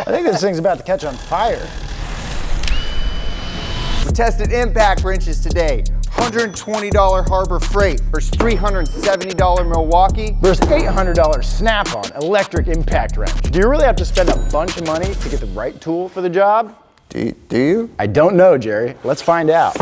I think this thing's about to catch on fire. We tested impact wrenches today. $120 Harbor Freight versus $370 Milwaukee versus $800 Snap-on electric impact wrench. Do you really have to spend a bunch of money to get the right tool for the job? Do you? I don't know, Jerry. Let's find out.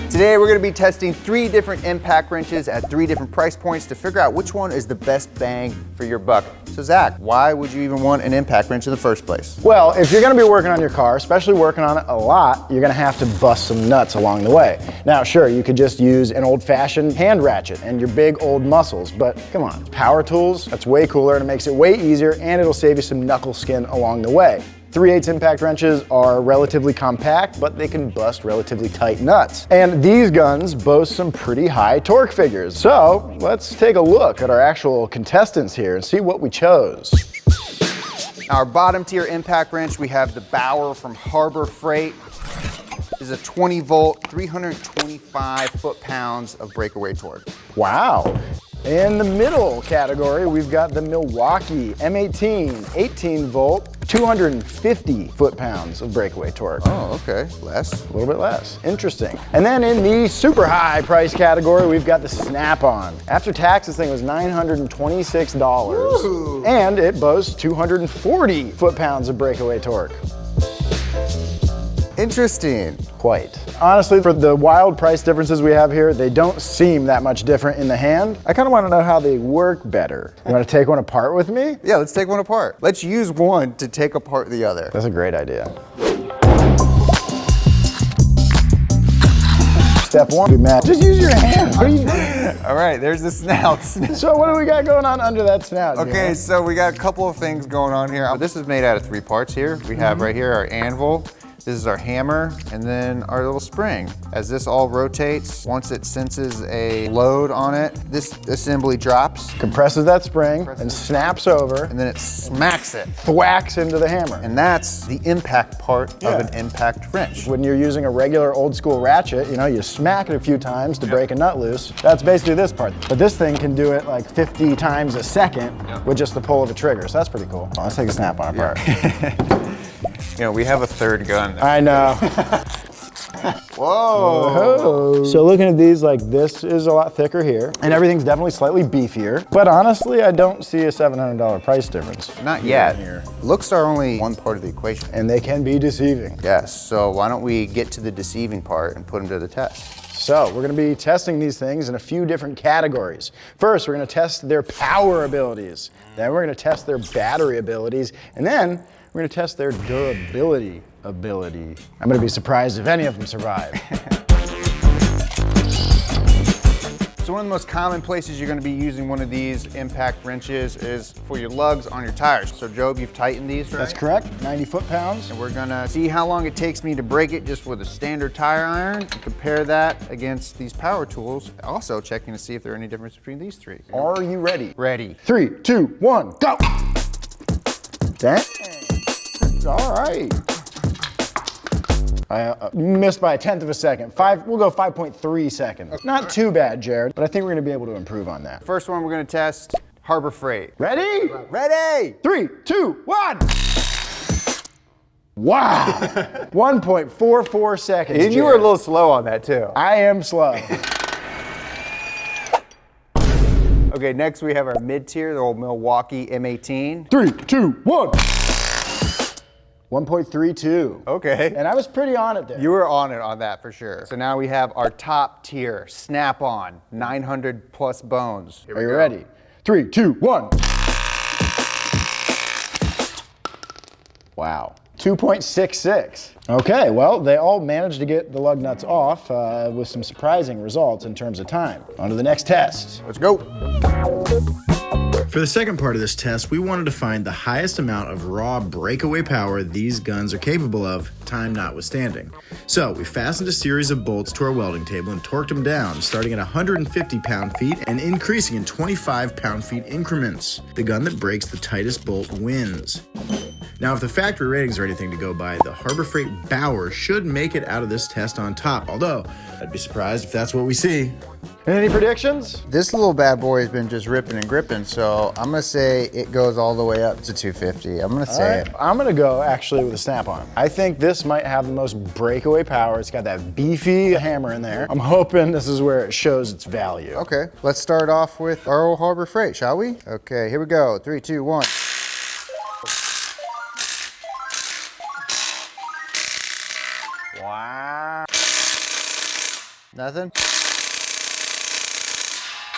Today we're going to be testing 3 different impact wrenches at 3 different price points to figure out which one is the best bang for your buck. So Zach, why would you even want an impact wrench in the first place? Well, if you're going to be working on your car, especially working on it a lot, you're going to have to bust some nuts along the way. Now, sure, you could just use an old-fashioned hand ratchet and your big old muscles, but come on, power tools, that's way cooler and it makes it way easier and it'll save you some knuckle skin along the way. 3/8 impact wrenches are relatively compact, but they can bust relatively tight nuts. And these guns boast some pretty high torque figures. So let's take a look at our actual contestants here and see what we chose. Our bottom tier impact wrench, we have the Bauer from Harbor Freight. This is a 20 volt, 325 foot-pounds of breakaway torque. Wow. In the middle category, we've got the Milwaukee M18, 18 volt, 250 foot-pounds of breakaway torque. Oh, okay, less. A little bit less, interesting. And then in the super high price category, we've got the Snap-on. After tax, this thing was $926. Ooh. And it boasts 240 foot-pounds of breakaway torque. Interesting. Quite. Honestly, for the wild price differences we have here, they don't seem that much different in the hand. I kind of want to know how they work better. You want to take one apart with me? Yeah, let's take one apart. Let's use one to take apart the other. That's a great idea. Step 1, Matt, just use your hand. What are you doing? All right, there's the snout. So what do we got going on under that snout? Okay, so we got a couple of things going on here. This is made out of 3 parts here. We have right here our anvil. This is our hammer, and then our little spring. As this all rotates, once it senses a load on it, this assembly drops. Compresses that spring and snaps over. And then it smacks it. Thwacks into the hammer. And that's the impact part of an impact wrench. When you're using a regular old school ratchet, you know, you smack it a few times to break a nut loose. That's basically this part. But this thing can do it like 50 times a second with just the pull of a trigger. So that's pretty cool. Well, let's take a Snap-on apart. You know, we have a third gun. I know. Whoa. So looking at these, like this is a lot thicker here, and everything's definitely slightly beefier. But honestly, I don't see a $700 price difference. Not yet. Looks are only one part of the equation. And they can be deceiving. Yes, so why don't we get to the deceiving part and put them to the test. So we're gonna be testing these things in a few different categories. First, we're gonna test their power abilities. Then we're gonna test their battery abilities. And then we're gonna test their durability ability. I'm gonna be surprised if any of them survive. So one of the most common places you're gonna be using one of these impact wrenches is for your lugs on your tires. So Job, you've tightened these, right? That's correct, 90 foot-pounds. And we're gonna see how long it takes me to break it just with a standard tire iron and compare that against these power tools. Also checking to see if there are any difference between these 3. Are you ready? Ready. 3, 2, 1, go! Dang. All right. I missed by 1/10 of a second. We'll go 5.3 seconds. Not too bad, Jared, but I think we're gonna be able to improve on that. First one we're gonna test, Harbor Freight. Ready? Ready! 3, 2, 1! Wow! 1.44 seconds, And you were a little slow on that too. I am slow. Okay, next we have our mid-tier, the old Milwaukee M18. 3, 2, 1! 1.32. Okay. And I was pretty on it there. You were on it on that for sure. So now we have our top tier, Snap-on, 900 plus bones. Are you ready? 3, 2, 1. Wow. 2.66. Okay, well, they all managed to get the lug nuts off with some surprising results in terms of time. On to the next test. Let's go. For the second part of this test, we wanted to find the highest amount of raw breakaway power these guns are capable of, time notwithstanding. So we fastened a series of bolts to our welding table and torqued them down, starting at 150 pound-feet and increasing in 25 pound-feet increments. The gun that breaks the tightest bolt wins. Now, if the factory ratings are anything to go by, the Harbor Freight Bauer should make it out of this test on top, although I'd be surprised if that's what we see. Any predictions? This little bad boy has been just ripping and gripping, so I'm gonna say it goes all the way up to 250. I'm gonna say it. I'm gonna go actually with a snap-on. I think this might have the most breakaway power. It's got that beefy hammer in there. I'm hoping this is where it shows its value. Okay, let's start off with our old Harbor Freight, shall we? Okay, here we go. 3, 2, 1. Wow. Nothing?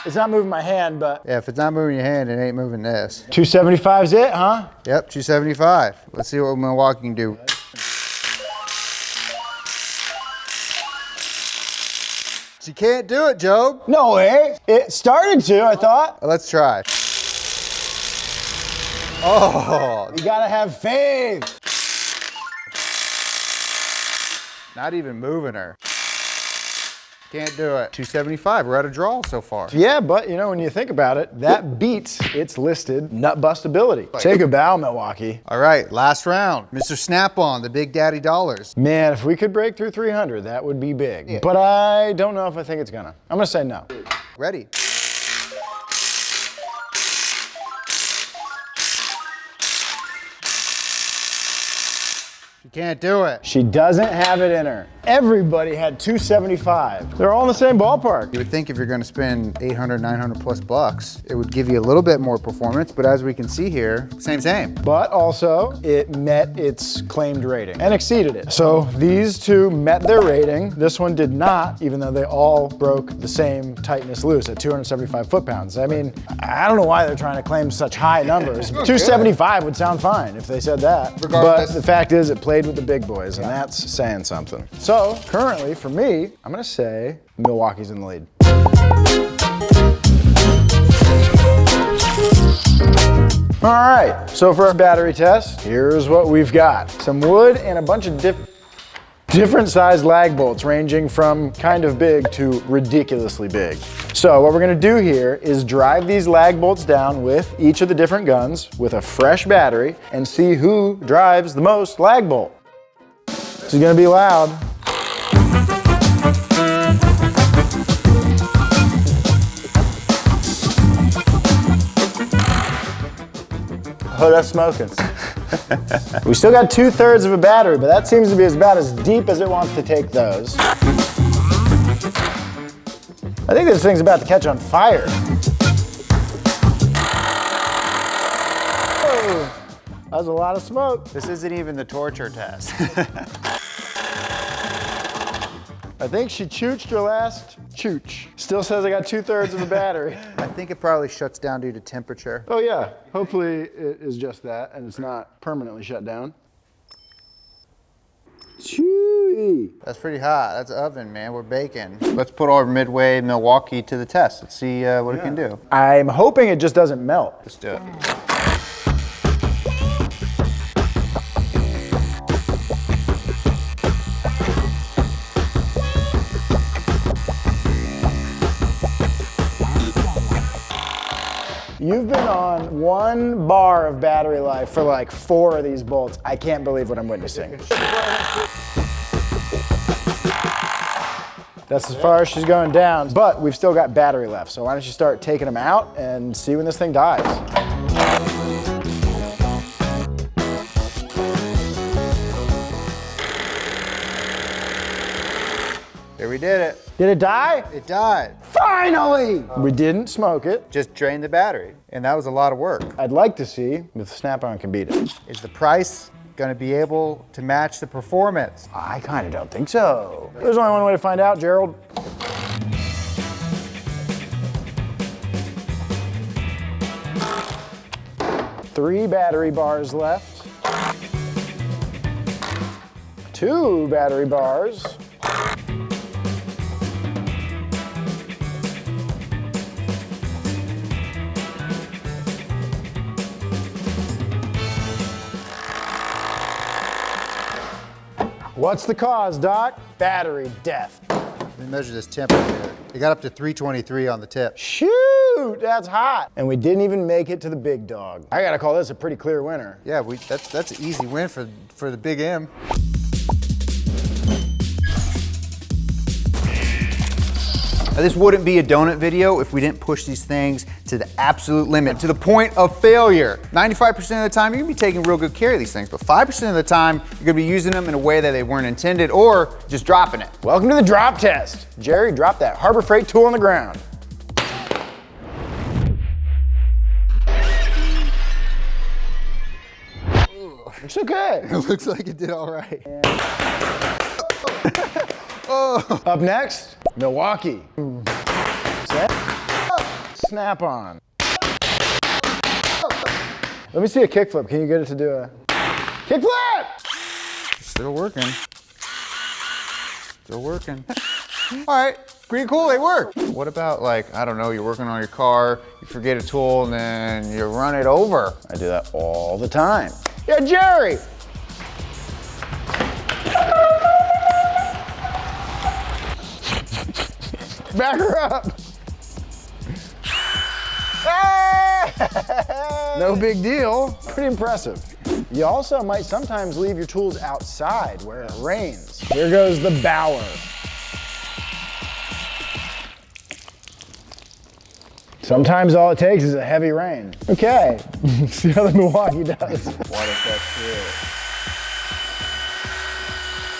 It's not moving my hand, but Yeah, if it's not moving your hand, it ain't moving this. 275's it, huh? Yep, 275. Let's see what Milwaukee can do. She can't do it, Job. No way. It started to, I thought. Let's try. Oh, You gotta have faith. not even moving her. Can't do it. 275, we're at a draw so far. Yeah, but you know, when you think about it, that beats its listed nut bustability. Take a bow, Milwaukee. All right, last round. Mr. Snap-on, the Big Daddy Dollars. Man, if we could break through 300, that would be big. Yeah. But I don't know if I think it's gonna. I'm gonna say no. Ready? She can't do it. She doesn't have it in her. Everybody had 275. They're all in the same ballpark. You would think if you're gonna spend 800, 900 plus bucks, it would give you a little bit more performance, but as we can see here, same. But also, it met its claimed rating and exceeded it. So these two met their rating. This one did not, even though they all broke the same tightness loose at 275 foot-pounds. I mean, I don't know why they're trying to claim such high numbers. 275 would sound fine if they said that. Regardless. But the fact is, it played with the big boys, and that's saying something. So currently, for me, I'm gonna say Milwaukee's in the lead. All right, so for our battery test, here's what we've got. Some wood and a bunch of different sized lag bolts ranging from kind of big to ridiculously big. So what we're gonna do here is drive these lag bolts down with each of the different guns with a fresh battery and see who drives the most lag bolt. This is gonna be loud. Oh, that's smoking. We still got 2/3 of a battery, but that seems to be about as deep as it wants to take those. I think this thing's about to catch on fire. Oh, that was a lot of smoke. This isn't even the torture test. I think she chooched her last chooch. Still says I got 2/3 of a battery. I think it probably shuts down due to temperature. Oh yeah, hopefully it is just that and it's not permanently shut down. Chewy. That's pretty hot. That's oven, man. We're baking. Let's put our Midway Milwaukee to the test. Let's see what it can do. I'm hoping it just doesn't melt. Let's do it. You've been on 1 bar of battery life for like 4 of these bolts. I can't believe what I'm witnessing. That's as far as she's going down, but we've still got battery left. So why don't you start taking them out and see when this thing dies. Here we did it. Did it die? It died. Finally! We didn't smoke it. Just drained the battery. And that was a lot of work. I'd like to see if Snap-on can beat it. Is the price gonna be able to match the performance? I kind of don't think so. There's only one way to find out, Gerald. Three battery bars left. 2 battery bars. What's the cause, Doc? Battery death. Let me measure this temperature. It got up to 323 on the tip. Shoo! shoot, that's hot. And we didn't even make it to the big dog. I gotta call this a pretty clear winner. Yeah, that's an easy win for the Big M. Now, this wouldn't be a donut video if we didn't push these things to the absolute limit, to the point of failure. 95% of the time, you're gonna be taking real good care of these things, but 5% of the time, you're gonna be using them in a way that they weren't intended or just dropping it. Welcome to the drop test. Jerry, drop that Harbor Freight tool on the ground. It's okay. It looks like it did all right. Oh. Up next, Milwaukee. Set. Snap on. Let me see a kickflip. Can you get it to do a kickflip? Still working. Still working. All right, pretty cool, they work. What about, like, I don't know, you're working on your car, you forget a tool, and then you run it over. I do that all the time. Yeah, Jerry. Back her up. No big deal. Pretty impressive. You also might sometimes leave your tools outside where it rains. Here goes the Bauer. Sometimes all it takes is a heavy rain. Okay, see how the Milwaukee does. Water test here.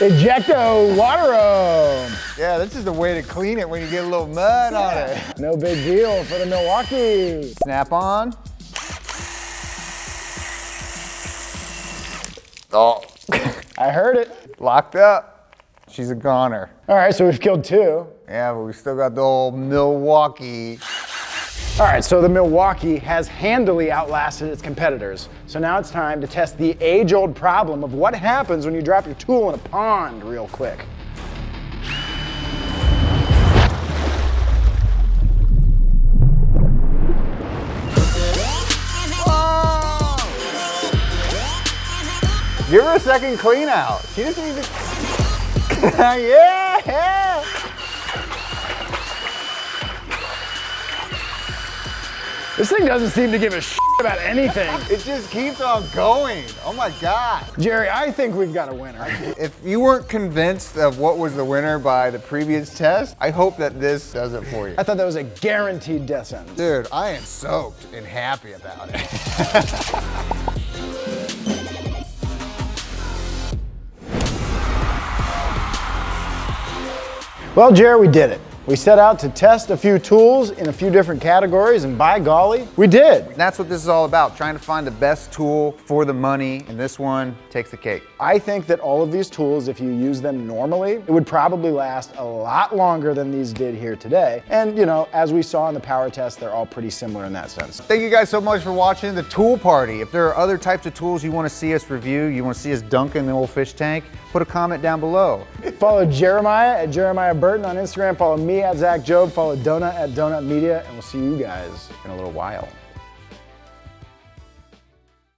Ejecto Water-O. Yeah, this is the way to clean it when you get a little mud on it. No big deal for the Milwaukee. Snap on. Oh. I heard it. Locked up. She's a goner. All right, so we've killed two. Yeah, but we still got the old Milwaukee. All right, so the Milwaukee has handily outlasted its competitors. So now it's time to test the age-old problem of what happens when you drop your tool in a pond real quick. Give her a second clean out. She doesn't even. Yeah. This thing doesn't seem to give a shit about anything. It just keeps on going. Oh my God. Jerry, I think we've got a winner. If you weren't convinced of what was the winner by the previous test, I hope that this does it for you. I thought that was a guaranteed death sentence. Dude, I am soaked and happy about it. Well, Jerry, we did it. We set out to test a few tools in a few different categories, and by golly, we did. That's what this is all about, trying to find the best tool for the money, and this one takes the cake. I think that all of these tools, if you use them normally, it would probably last a lot longer than these did here today. And, you know, as we saw in the power test, they're all pretty similar in that sense. Thank you guys so much for watching the Tool Party. If there are other types of tools you want to see us review, you want to see us dunk in the old fish tank, put a comment down below. Follow Jeremiah at Jeremiah Burton on Instagram. Follow me at Zach Job. Follow Donut at Donut Media. And we'll see you guys in a little while.